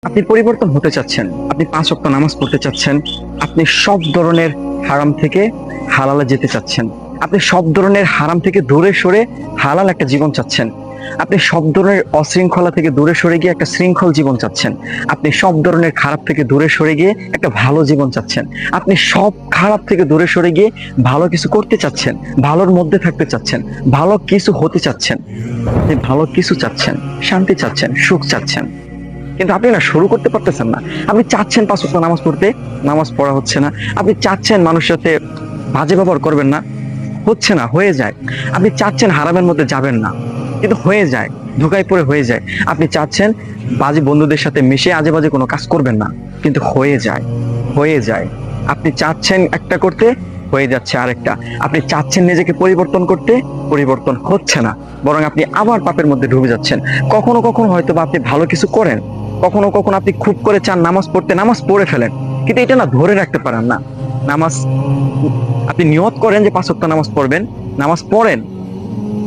আপনি পরিবর্তন হতে চাচ্ছেন, আপনি 5 ওয়াক্ত নামাজ পড়তে চাচ্ছেন, আপনি সব ধরনের হারাম থেকে হালালে যেতে চাচ্ছেন, আপনি সব ধরনের হারাম থেকে দূরে সরে হালাল একটা জীবন চাচ্ছেন, আপনি সব ধরনের অশৃঙ্খলা থেকে দূরে সরে গিয়ে একটা শৃঙ্খল জীবন চাচ্ছেন, আপনি সব ধরনের খারাপ থেকে দূরে সরে গিয়ে একটা ভালো জীবন চাচ্ছেন, আপনি সব খারাপ থেকে দূরে সরে গিয়ে ভালো কিছু করতে চাচ্ছেন, ভালোর মধ্যে থাকতে চাচ্ছেন, ভালো কিছু হতে চাচ্ছেন, আপনি ভালো কিছু চাচ্ছেন, শান্তি চাচ্ছেন, সুখ চাচ্ছেন, কিন্তু আপনি না শুরু করতে পারতেছেন না। আপনি চাচ্ছেন 5 ওয়াক্ত নামাজ পড়তে, নামাজ পড়া হচ্ছে না। আপনি চাচ্ছেন মানুষের সাথে বাজে ব্যবহার করবেন না, হচ্ছে না, হয়ে যায়। আপনি চাচ্ছেন হারামের মধ্যে যাবেন না, কিন্তু হয়ে যায়, ধোঁকায় পড়ে হয়ে যায়। আপনি চাচ্ছেন বাজে বন্ধুদের সাথে মিশে আজে বাজে কোনো কাজ করবেন না, কিন্তু হয়ে যায়, হয়ে যায়। আপনি চাচ্ছেন একটা করতে, হয়ে যাচ্ছে আরেকটা। আপনি চাচ্ছেন নিজেকে পরিবর্তন করতে, পরিবর্তন হচ্ছে না, বরং আপনি আবার পাপের মধ্যে ডুবে যাচ্ছেন। কখনো কখনো হয়তো বা আপনি ভালো কিছু করেন, কখনো কখনো আপনি খুব করে চান নামাজ পড়তে, নামাজ পড়ে ফেলেন, কিন্তু এটা না ধরে রাখতে পারেন না। নামাজ আপনি নিয়ত করেন যে 5 ওয়াক্ত নামাজ পড়বেন, নামাজ পড়েন,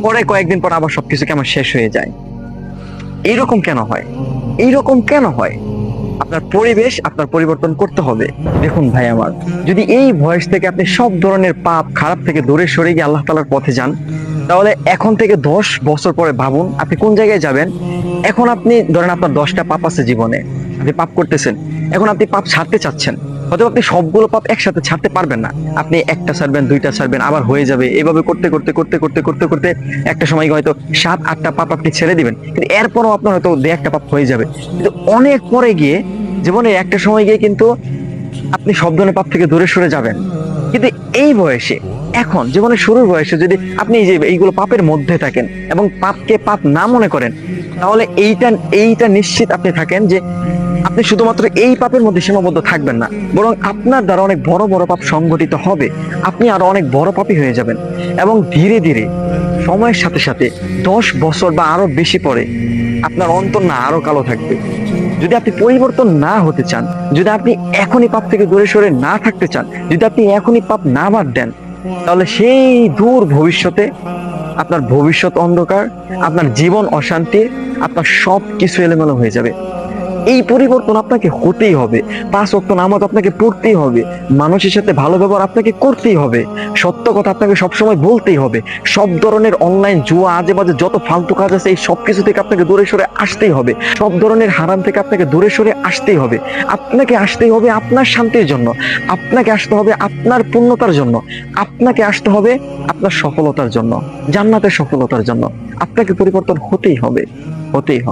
পরে কয়েকদিন পর আবার সবকিছু কেমন শেষ হয়ে যায়। এইরকম কেন হয়? এইরকম কেন হয়? আপনার পরিবেশ আপনার পরিবর্তন করতে হবে। দেখুন ভাই আমার, যদি এই বয়স থেকে আপনি সব ধরনের পাপ খারাপ থেকে দূরে সরে গিয়ে আল্লাহ তাআলার পথে যান, তাহলে এখন থেকে 10 বছর পরে ভাবুন আপনি কোন জায়গায় যাবেন। এখন আপনি ধরেন আপনার 10টা পাপ আছে জীবনে, আপনি পাপ করতেছেন, এখন আপনি পাপ ছাড়তে চাচ্ছেন, হয়তো আপনি সবগুলো পাপ একসাথে ছাড়তে পারবেন না। আপনি একটা ছাড়বেন, 2টা ছাড়বেন, আবার হয়ে যাবে, এভাবে করতে করতে করতে করতে করতে করতে একটা সময় হয়তো 7-8টা পাপ আপনি ছেড়ে দিবেন, কিন্তু এরপরও আপনার হয়তো 2-1টা পাপ হয়ে যাবে। কিন্তু অনেক পরে গিয়ে জীবনে একটা সময় গিয়ে কিন্তু আপনি সব ধরনের পাপ থেকে দূরে সরে যাবেন। কিন্তু এই বয়সে, এখন জীবনের শুরুর বয়সে যদি আপনি এই যে এইগুলো পাপের মধ্যে থাকেন এবং পাপকে পাপ না মনে করেন, তাহলে এইটা এইটা নিশ্চিত আপনি থাকেন যে আপনি শুধুমাত্র এই পাপের মধ্যে সীমাবদ্ধ থাকবেন না, বরং আপনার দ্বারা অনেক বড় বড় পাপ সংঘটিত হবে। আপনি আরো অনেক বড় পাপী হয়ে যাবেন এবং ধীরে ধীরে সময়ের সাথে সাথে 10 বছর বা আরো বেশি পরে আপনার অন্তর না আরো কালো থাকবে। যদি আপনি পরিবর্তন না হতে চান, যদি আপনি এখনই পাপ থেকে দূরে সরে না থাকতে চান, যদি আপনি এখনই পাপ না বাদ দেন, তাহলে সেই দূর ভবিষ্যতে আপনার ভবিষ্যৎ অন্ধকার, আপনার জীবন অশান্তি, আপনার সব কিছু এলোমেলো হয়ে যাবে। এই পরিবর্তন আপনাকে হতেই হবে। 5 ওয়াক্ত নামাজ আপনাকে পড়তেই হবে, মানুষের সাথে ভালো ব্যবহার আপনাকে করতেই হবে, সত্য কথা আপনাকে সবসময় বলতেই হবে, সব ধরনের অনলাইন জুয়া আজে বাজে যত ফালতু কাজ আছে এই সব কিছু থেকে আপনাকে দূরে সরে আসতেই হবে, সব ধরনের হারাম থেকে আপনাকে দূরে সরে আসতেই হবে। আপনাকে আসতেই হবে আপনার শান্তির জন্য, আপনাকে আসতে হবে আপনার পূর্ণতার জন্য, আপনাকে আসতে হবে আপনার সফলতার জন্য, জান্নাতের সফলতার জন্য। আপনাকে পরিবর্তন হতেই হবে, হতেই হবে।